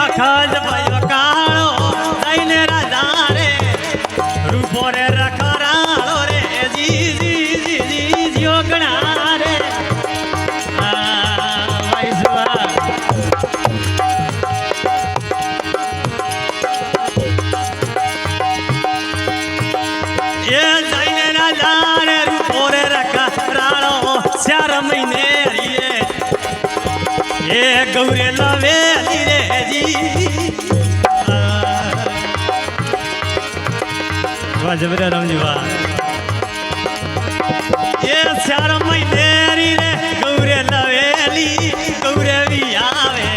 અખજ ભયો કાળો જઈને રાજા રે રૂપો રે રખરાળો રે જી જી જી જી જોગણા રે એ જઈને રાજા રે રૂપો રે રખરાળો 4 મહિને રીએ એ ગૌરે લવે રે જી વાહ જબરા રામજી વાહ એ 4 મહિને રી રે ગૌરે લવેલી ગૌરે વી આવે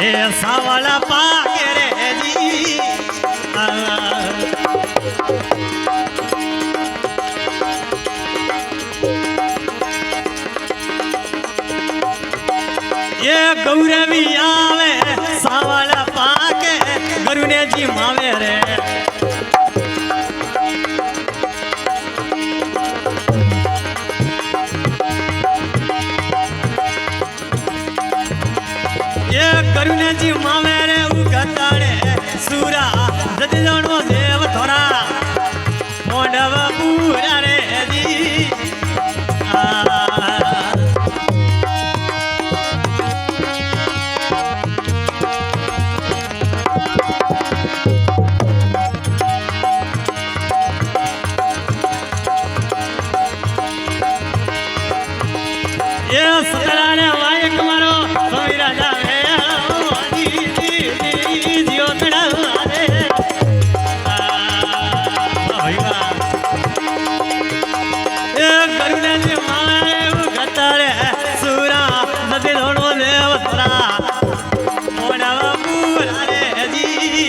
એ સાવાળા પાકે રે જી એ ગૌરવી આવે સાવાળા પાકે ગરુને જી માવે રે એ ગરુને જી માવે રે ઉગતાડે સુરા જજણો દેવ થોરા મોઢવ પૂરા રે જી એ સતરાને વાયક મારો સ્વામી રાજા હે જી જી જી જીઓ તડા રે એ કરુણે જી મારે ગતારે સુરા નદી ધોણો દેવ તરા મોડા પૂરા રે જી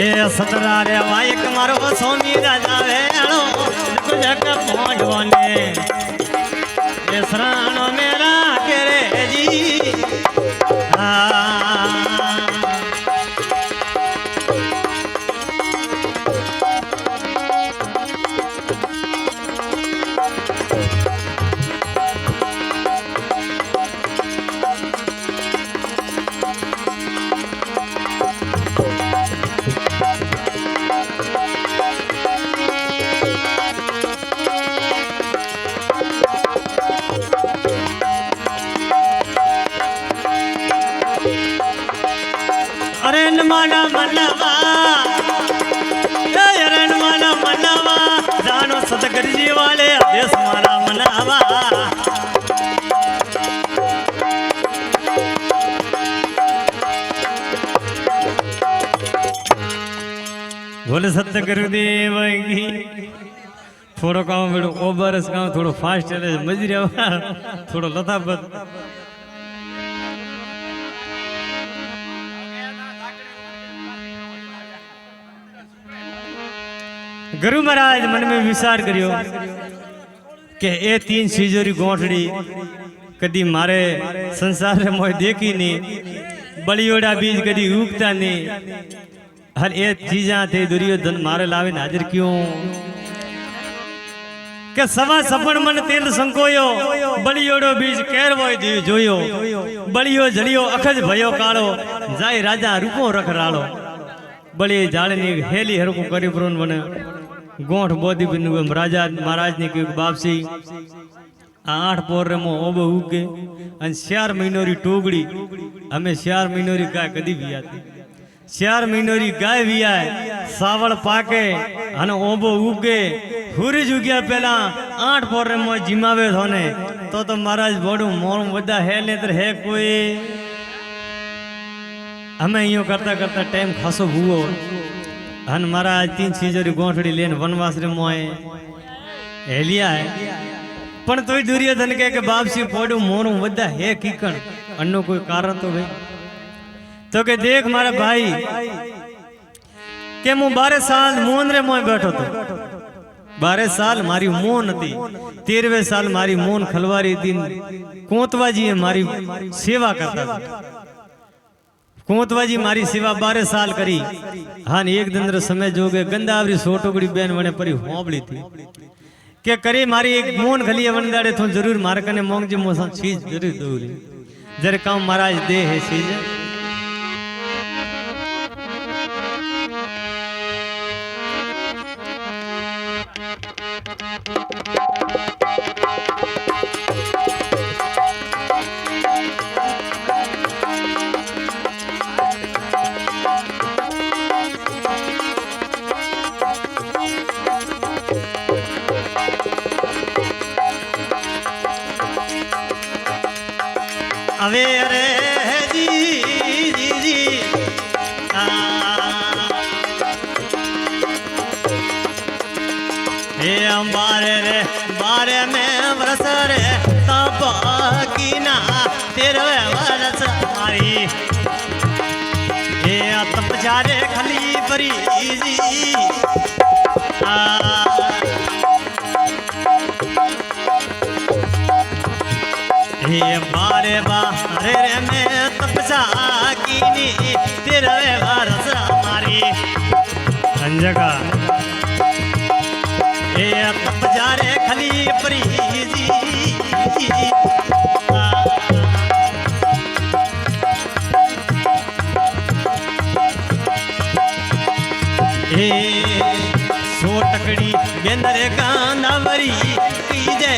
એ સતરા રે વાયક મારો સ્વામી રાજા હે जग पहुँचवाने ये शरण मेरा करे जी अरण माना मनवा अरण माना मनवा जानो सतगुरु जी वाले आदेश मारा मनावा बोले सतगुरुदेव की थोड़ो काम बेड़ो ओबरस काम थोड़ो फास्ट चले मजरी थोड़ो लताबत गुरु महाराज मन में विचार करियो के ए 3 सीजोरी गोठड़ी कदी मारे संसार में मोय देखी नहीं बलियोड़ा बीज कदी उगता नहीं हर ए चीजा थे दुर्योधन मारे लावे हाजिर क्यों के सवा सपन मन तेल संकोयो बलियोड़ो बीज केरवोय दी जोयो बलियो जड़ियो अखज भयो काळो जाय राजा रूपो रखराळो बली जाळनी हेली हरको करी प्रोन बने गोठ बोधी बिनु राजा महाराज ने कह्यु बापसी 8 पोर रे मो ओबो उगे अन 4 महीनोरी टोगड़ी हमें 4 महीनोरी गाय कदी भी आती 4 महीनोरी गाय भी आए सावड़ पाके अन ओबो उगे हुरी जुग्या पहला 8 पोर रे मो जिमावे थोने तो महाराज बोडू मोर वदा है नेत्र है कोई हमें यो करता करता टाइम खासो हुओ हन महाराज 3 सीजोरी गोठड़ी लेन वनवास रे मोए हेलिया है पण तोय दुर्योधन के बापसी पोडू मोरू वदा है कीकण अन्नो कोई कारण तो भाई तो के देख मारा भाई के मु 12 साल मोन रे मोए बैठो तो 12 साल मारी मोन थी 13वें साल मारी मोन खलवारी दिन कोतवाजी मारी सेवा करता था कोतवाजी मारी सेवा 12 साल करी हाँ एक दिन समय जोगे गंदावरी सोटोगड़ी बेन वने परी होंबली थी કે કરી મારી એક મોન ગલીએ વંદાડે તો જરૂર મારે કને મોંગજી મોસા ચીજ જરૂર દોરી જરે કામ મહારાજ દે હે ચીજ अवे अरे जी हे बारे रे बारे में वरस रे तब की ना तेरे वरस मारी हे तप जारे खली परी जी हे बारे बारे रे में तपसा कीनी तेरे वारस हमारी संजगा हे तप जा रे खली परी जी हे सो टकड़ी बेंदरे कांदावरी कीजे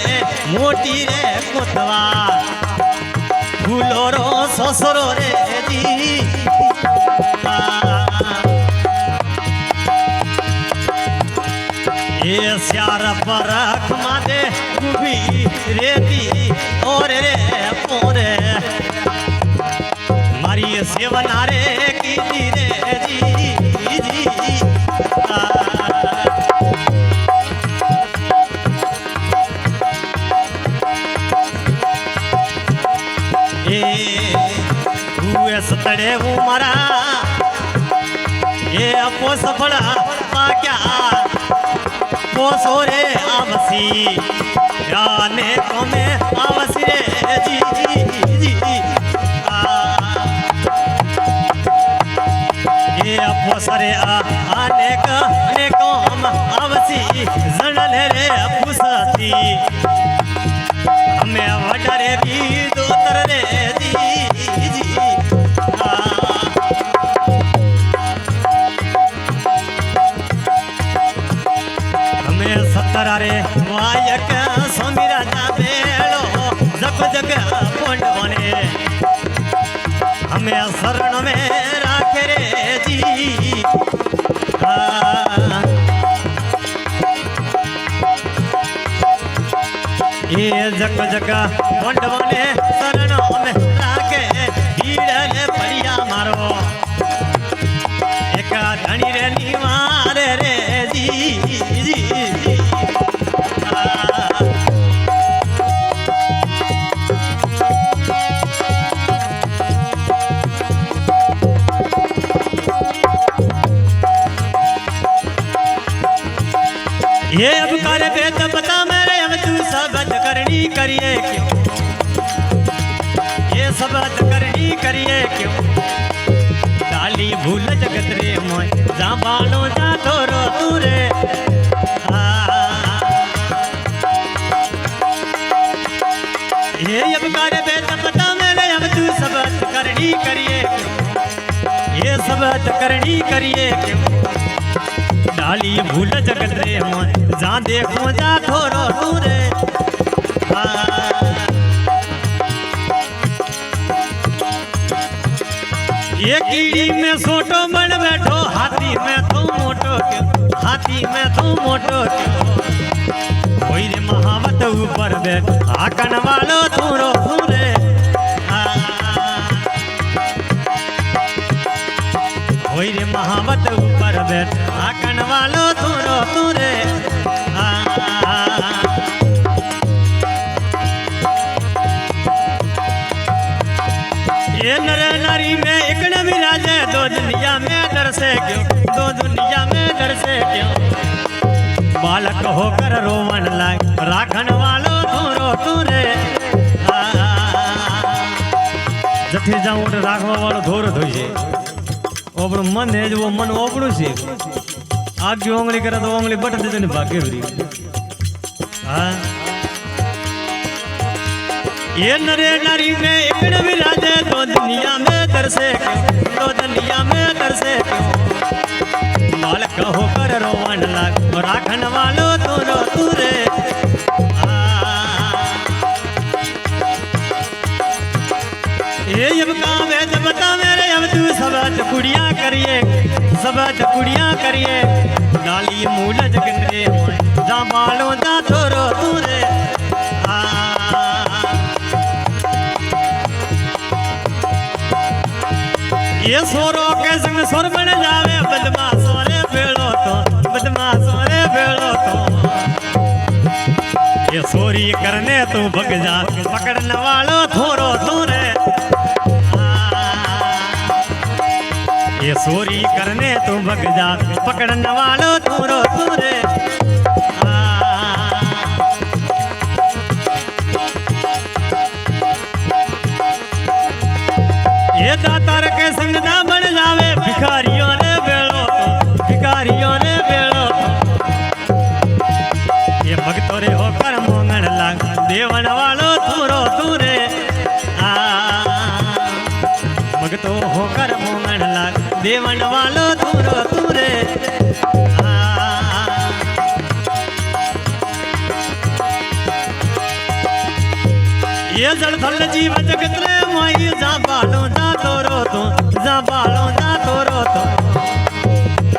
मोटी रे कोतवा फूलो रो ससुरो रे जी ये श्यार पर खमादे गुबी रेती और रे पोरे मारी सेवना रे की रे जी जी सतड़े वो मरा ये अपो सफड़ा पाक्या पोसो रे आवसी याने को में आवसी रे जी जी ये अपो सरे आने को हम आवसी जनल रे पुसती हमें वडरे भी दो तर रे जी जी रे वायक स्वामी राजा बेड़ो जग जग पुंड बने हमें शरण में राख रे जी ये जग जग पुंड बने शरण में राखे भीड़ ने बढ़िया मारो एक धनी रे निवार रे जी जी ये अब कर बेद बता मेरे हम तू सबद करनी करिए क्यों ये सबद करनी करिए क्यों डाली भूल जगत रे मोय जा बानो जा थोरो तू रे ये अब कर बेद बता मेरे हम तू सबद करनी करिए क्यों ये सबद करनी करिए क्यों डाली भूल जगत रे मन जा देखो जा थोरो दूरे ये कीड़ी में सोटो मन बैठो हाथी में तो मोटो क्यों हाथी में तो मोटो क्यों कोई रे महावत ऊपर बैठ आकन वालो थोरो दूरे कोई रे महावत ऊपर बैठ आकन वालो थोरो दूरे ये नर नारी में एक न विराजे दो दुनिया में डर से क्यों दो दुनिया में डर से क्यों बालक होकर रोवन लाए राखन वालो थोरो दूरे जठे जाऊं राखवा वालो थोरो धोई छे ओपड़ो मन है जो वो मन ओपड़ो छे आग की ओंगली करे तो ओंगली बट दे ने भाग्य भरी हाँ ये नरे नारी में एक विराजे दो दुनिया में तरसे दो दुनिया में तरसे माल कहो कर रोवन लाग राखन वालो तो रो तू रे ये जब काम है जब बता मेरे अब तू सब कुड़ियां करिए डाली मूल जगते जा बालों जा थोरो तू रे ये सोरो के संग सोर बन जावे बदमाशों रे भेड़ो तो ये सोरी करने तू भग जा पकड़ने वालो थोरो तू रे ये सोरी करने तू भग जा पकड़ने वालो थोरो तू रे ये दातार के संग ना बन जावे भिखारियों ने बेड़ो तो ये भक्तो रे होकर मोंगन लाग देवन वालो थोरो तू रे भक्तो होकर मोंगन लाग देवन वालो थोरो तू रे ये जल थल जीव जगत रे मोई जा बालो जा तोरो तो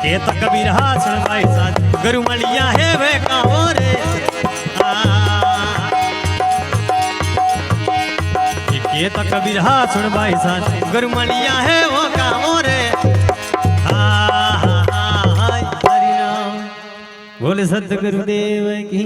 ये तो कबीर हासन भाई साथ गुरु मलिया है वे काओ रे ये तो कबीर हासन भाई साथ गुरु मलिया है वो काओ रे हरि नाम बोले सतगुरुदेव की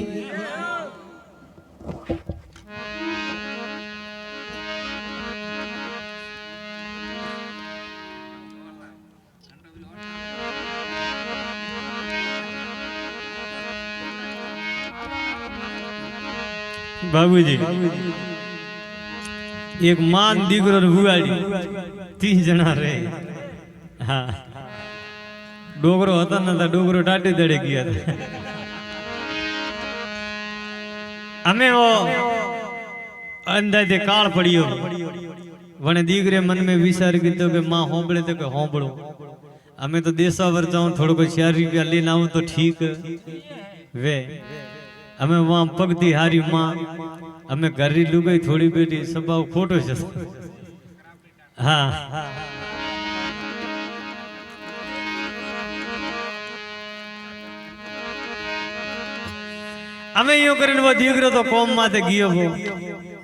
बाबूजी एक मान दीकरो भुगाड़ी 30 जना रहे हाँ डोगरो होता ना था डोगरो टाटे दड़े किया था हमें वो अंदाजे काल पड़ियो वने दीकरे मन में विचार कीधो के मां होंबड़े तो के होंबड़ो हमें तो देशावर जाऊं थोड़ो को 4 रुपया लेना आऊं तो ठीक वे हमें वहां पगती हारी मां हमें घरी लुगाई थोड़ी बेटी सब खोटो छे हाँ हमें यूं करीने वो दीकरो तो कोम माथे गियो वो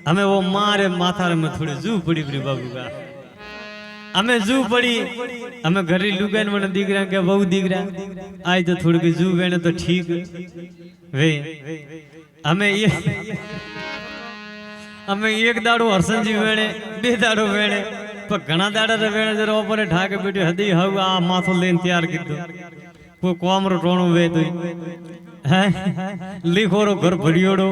हमें वो मारे माथा में थोड़ी जू पड़ी पड़ी बाबू का हमें जू पड़ी हमें घरी लुगाई ने दीकरा के बहु दीकरा आज तो थोड़ी की जू वेने तो ठीक वे हमें एक दाड़ो हरसन जी वेणे 2 दाड़ो वेणे पर घना दाड़ा रे वेणे जरो ऊपर ठाके बैठो हदी हव आ माथो लेन तैयार कीधो को कोमरो टोणो वे तो है लिखोरो घर भरियोड़ो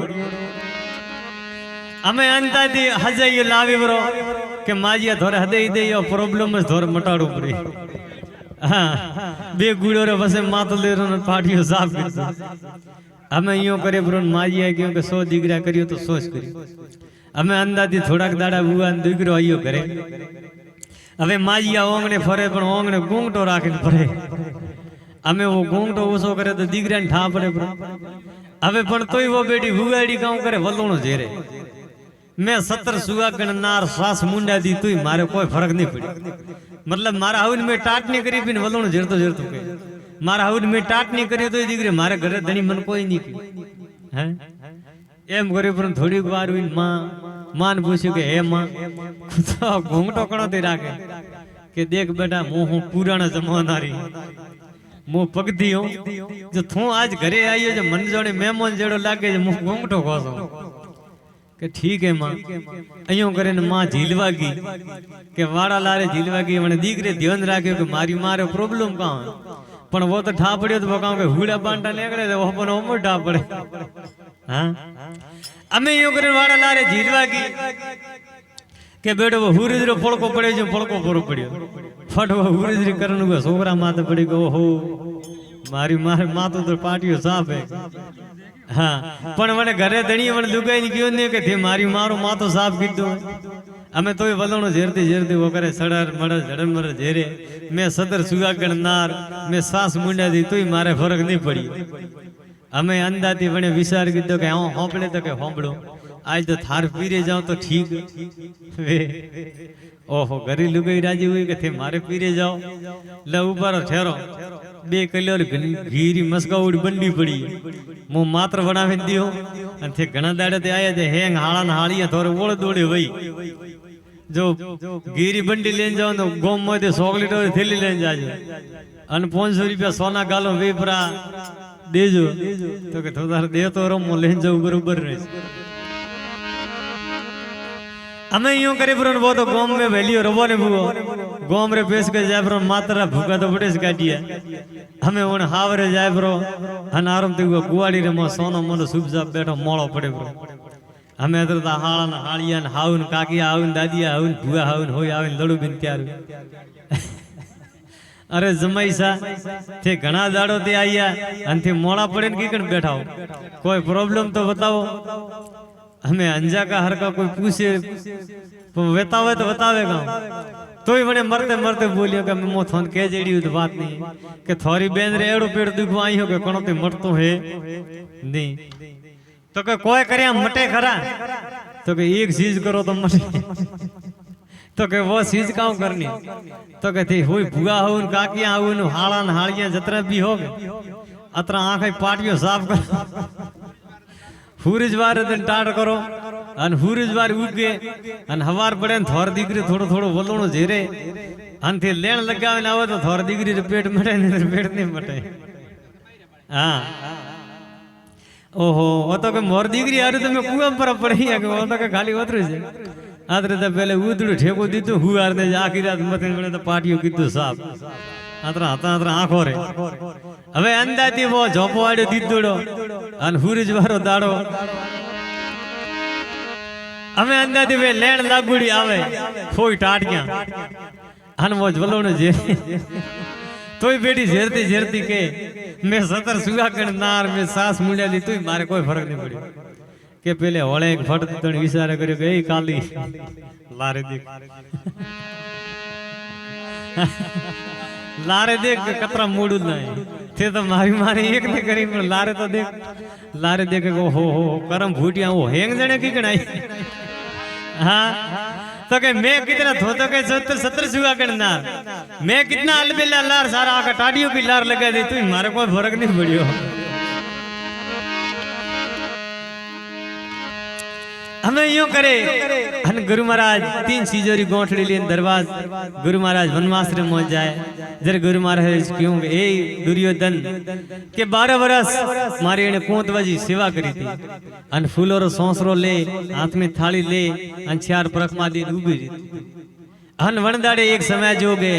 हमें अंता दी हजे ये लावी बरो के माजिया थोड़े हदे दे यो प्रॉब्लम में थोड़े मटाड़ो पड़ी हाँ बे गुड़ो रे बसे माथो ले रो पाटियो साफ कीधो हमें यूं करे ब्रो माजिया क्योंकि 100 दीकरा करियो तो सोच करी हमें अंदाजी थोड़ा दाड़ा बुआ दीकरो आयो करे हमें माजिया ओंगने फरे पण ओंगने गूंगटो राखी फरे हमें वो गूंगटो ओसो करे तो दीकरा ने ठा पड़े ब्रो हमें पण तोय वो बेटी बुगाड़ी काम करे वलोणो जेरे मैं 70 सुहागन नार सास मुंडा दी तोय मारे कोई फर्क नहीं पड़ी मतलब मारा हवन में टाट नहीं करी बिन वलोणो जेरतो के मारा हवन में टाट नहीं करी तो दीकरे मारे घरे धनी मन कोई नहीं की हैं एम करे पर थोड़ी बार हुई मां ने पूछ्યું કે હે मां તો ઘૂંઘટો કણો તે રાખે કે દેખ બેટા હું પુરાણા જમાનારી મો પગધી હું જો તું આજ ઘરે આવ્યો છે મન જોડે મહેમાન જેડો લાગે છે હું ઘૂંઘટો ખોસો કે ठीक है मां अयो करे ने मां झीलवा गई के वाड़ा लारे झीलवा गई मने दीकरे ध्यान राख्यो के मारी मारे प्रॉब्लम का पण वो तो ठा पड़ियो तो बकाओ के हुड़ा बांटा निकले तो वो पण ओमो ठा पड़े हां अमे यो करे वाड़ा लारे झीलवा गई के बेटो वो हुरजरो फळको पड़े जो फळको पूरो पड़ियो फट वो हुरजरी करन को छोकरा माथे पड़ी गयो हो मारी मारे मातो तो पाटियो साफ है હા પણ મને ઘરે ધણી મને દુકાઈ ગયો ને કે તે મારી મારો માથો સાફ કીધું અમે તોય વલણો ઝેરતી ઝેરતી વગરે સડર મળે ઝડર મળે ઝેરે મેં સદર સુગાગણ નાર મેં શ્વાસ મુંડા દી તોય મારે ફરક નહીં પડી અમે અંદાથી વણે વિચાર કીધો કે હા હોંપડે તો કે હોંપડો આજ તો થાર પીરે જાઉં તો ઠીક ઓહો ઘરી લુગાઈ રાજી હોય કે તે મારે પીરે જાઓ લે ઉભારો ઠેરો 2 કિલો ઘીરી મસ્કાઉડી બંડી પડી મો માત્ર બનાવી દીધો અને તે ઘણા દાડે તે આયા તે હેંગ હાળા હાળીયા થોરે ઓળ દોડે વઈ જો ઘીરી બંડી લઈને જાવ તો ગોમ માંથી ચોકલેટ થેલી લઈને જાજો અને 500 રૂપિયા સોના ગાલો વેપરા દેજો તો કે થોડા દેતો રમો લઈને જવું બરોબર રહેશે અમે यूं करे ब्रोन वो तो गोम में वैलियो रबो ने भूगो गोम रे पेश के जाय ब्रो मात्रा भूका तो बड़े काटिया हमें उन हावरे जाय ब्रो अनारम ते गुवाड़ी रे मो सोनो मन सुबजा बैठो मोळो पड़े ब्रो हमें तो हाळन हाळिया ने हाउन काकिया हाउन दादिया हाउन भूआ हाउन होय आवे लडू बिन त्यार अरे जमाई सा थे घणा दाड़ो ते आया अन थे मोळा पड़े ने कीकण बैठाओ कोई प्रॉब्लम तो बताओ हमें अंजा का हर का कोई पूछे बतावे तो बतावेगा तो ही बने मरते मरते बोलियो कि मैं मोथन के जेड़ी तो बात नहीं कि थोड़ी बेन रे एड़ो पेड़ दुखवा आई हो के कोनो ते मरतो है नहीं तो के कोई करे मटे खरा तो के एक चीज करो तो मटे तो के वो चीज काम करनी तो के थी हुई भुगा हो उन काकिया हो उन हाड़ा न हाड़ियां जतरा भी हो अतरा आंखें पाटियो साफ कर हुरजवार दिन टाट करो अन हुरजवार उगे अन हवार पड़े थोर दीकरी थोड़ो थोड़ो वलोणो झेरे अन थे लेण लगावे ना आवे तो थोर दीकरी रे पेट मटे ने पेट नहीं मटे हां ओहो वो तो के मोर दीकरी आरे तो मैं कुआ पर पड़ी है कि वो तो के खाली उतरे छे आतरे तो पहले उदड़ो ठेको दीतो हुआर ने आखी रात मते बने तो पाटियो कीधो साफ आतरा आता आतरा आंखो रे હવે અંદાથી વો ઝોપવાડ્યો દીધોડો અને હુરજવારો દાડો અમે અંદાથી વે લેણ લાગુડી આવે કોઈ ટાટિયા અને વો જવલોને જે તોય બેટી ઝેરતી ઝેરતી કે મે 17 સુગાકણ નાર મે સાસ મુંડ્યા દી તોય મારે કોઈ ફરક નહીં પડ્યો કે પેલે હોળે એક ફટ તણ વિચાર કર્યો કે એ કાલી લારે દેખ लारे देख कतरा मूड नहीं थे तो मारी मारी एक ने करी पर लारे देख हो करम फूटिया वो हेंग जने की कणाई हां तो के मैं कितना थो तो के 70 सुगा करना मैं कितना अलबेला लार सारा आका टाडियो की लार लगा दी तू मारे कोई फर्क नहीं पड़ियो हमें यूं करे अन गुरु महाराज 3 सीजोरी गोठड़ी लेन दरबार गुरु महाराज वनवास रे मोज जाए जरे गुरु महाराज क्यों ए दुर्योधन के 12 वर्ष मारे ने कोंतवाजी सेवा करी थी अन फूलो रो सोसरो ले हाथ में थाली ले अन चार परखमा दी उभी अन वणदाड़े एक समय जोगे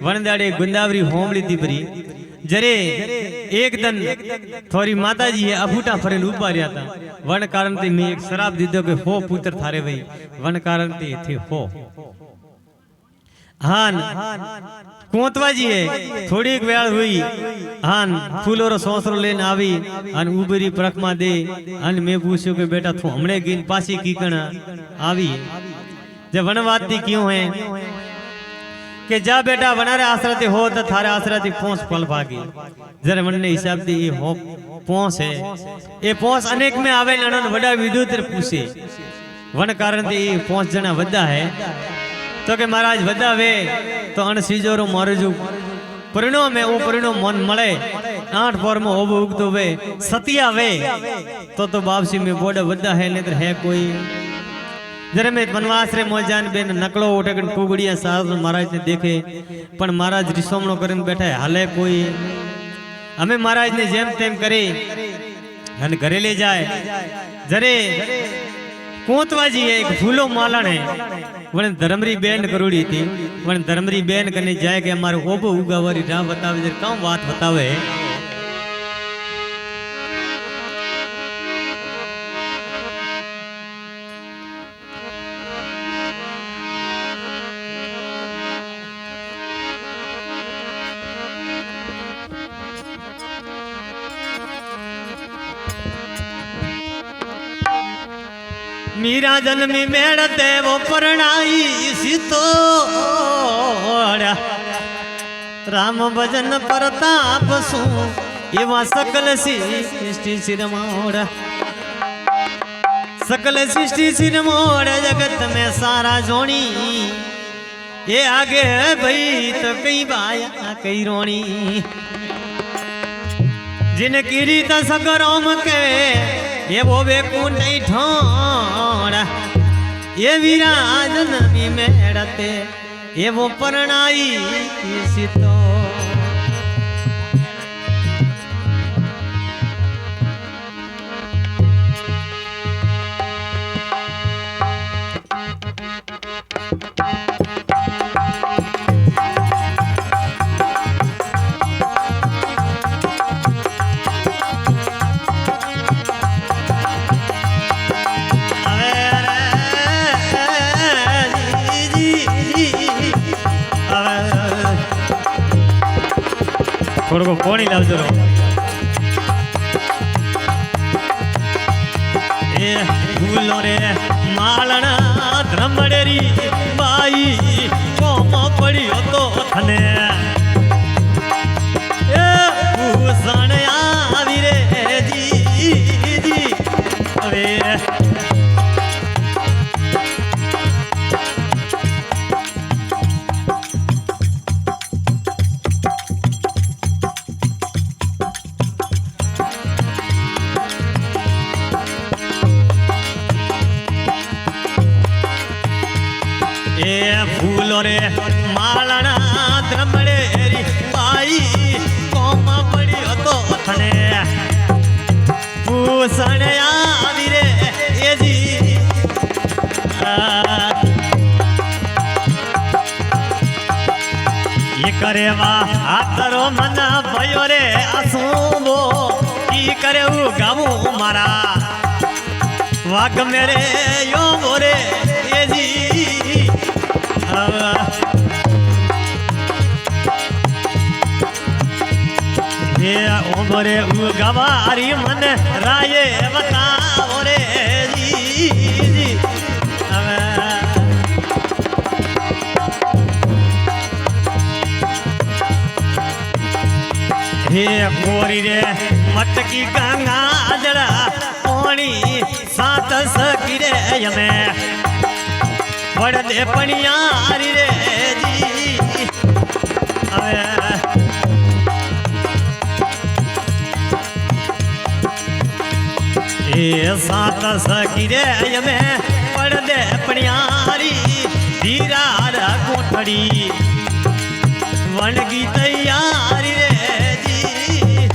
वणदाड़े गुंदावरी होमड़ी दी भरी जरे एक दिन थोड़ी माताजी है अबूटा फरेल उबा रहा था वन कारण ते मैं एक शराब दीदो के हो पुत्र थारे वही वन कारण ते थे हो हान कोतवाजी है थोड़ी एक वेळ हुई हान फूलो रो सोसरो लेन आवी अन उबरी परखमा दे अन मैं पूछ्यो के बेटा तू हमणे गिन पासी की कण आवी जब वनवाती क्यों है के जा बेटा वनारे आसराती हो तो थारे आसराती पोंस फल भागी जरे मन ने हिसाब दी ये हो पोंस है ये पोंस अनेक में आवे ननन वडा विदुतर पूछे वन कारण दी पोंस जना वदा है तो के महाराज वदा वे तो अन सीजोरो मारो जो परिणाम में वो परिणाम मन मळे 8 पर में ओब उगतो वे सतिया वे तो बापसी में बोडा वदा है नेत्र है कोई जरे में वनवास रे मोजान बेन नकलो उठे कुगड़िया सास महाराज ने देखे पण महाराज रिसोमणो करीने बैठा है हाले कोई हमें महाराज ने जेम तेम करे अन घरे ले जाए जरे कोतवाजी है एक फूलो मालन है वन धर्मरी बेन करोड़ी थी वन धर्मरी बेन कने जाए के हमारे ओबो उगावरी राह बतावे जरे काम बात बतावे मीरा जन्मी मेड़ते वो परणाई सीतो राम भजन प्रताप सु एवा सकल सृष्टि सिरमोड़ सकल सृष्टि सिरमोड़ जगत में सारा जोड़ी ये आगे भाई तो कई बाया कई रोणी जिनकी रीत सगरोम के ये वो बेकू नहीं ठोड़ा ये विराजन में मेड़ते ये वो परणाई सीतो थोड़ा को पानी लावजो रो ए फूलो रे मालना ध्रमड़ेरी बाई कोम पड़ियो तो थने ए भूषण आवी रे जी अरे फूलो रे मालना द्रमड़ेरी पाई कोम पड़ियो तो थने भूषण आवी रे ये जी ये करे वा हाथरो मन भयो रे आसूबो की करे उ गावू मारा वाग मेरे यो बोरे ये जी ये उमरे गवारी मन राये बताओ रे जी हे गोरी रे मटकी गंगा जड़ा पानी सात सकीरे यमे बड़ दे पनियारी रे जी ये सात सकीरे यमे बड़ दे पनियारी धीरा कोठड़ी वणगी तैयारी रे जी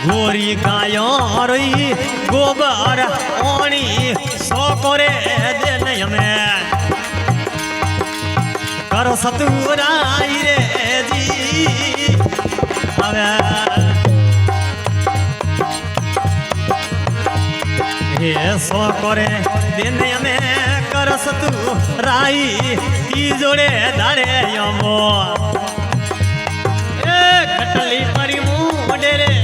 गोरी गायो रोई गोबर ओणी सो करे दिन में करो सतुराई रे जी हे सो करे दिन में करो सतुराई ती जोड़े दाड़े यमो ए कटली परी मुंडे रे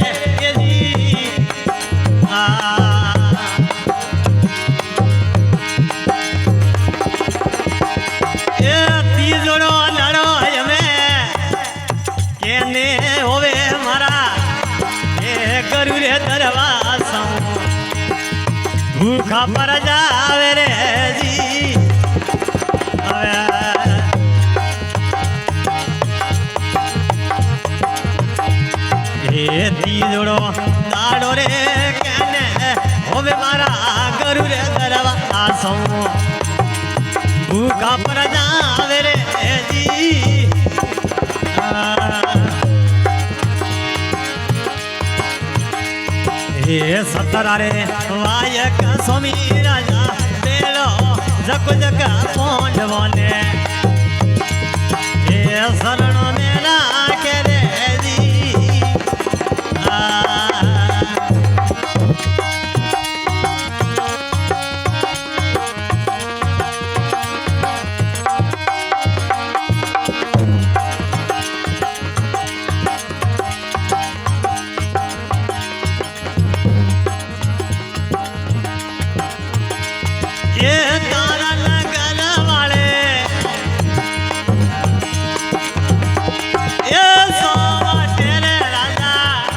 भूखा पर जावे रे जी ये ती जोड़ो दाड़ो रे कहने होवे मारा गरु रे दरवा सौ भूखा पर जावे रे जी ये सतरा रे वायक स्वामी राजा बेलो जग जग पौंडवाने ये शरण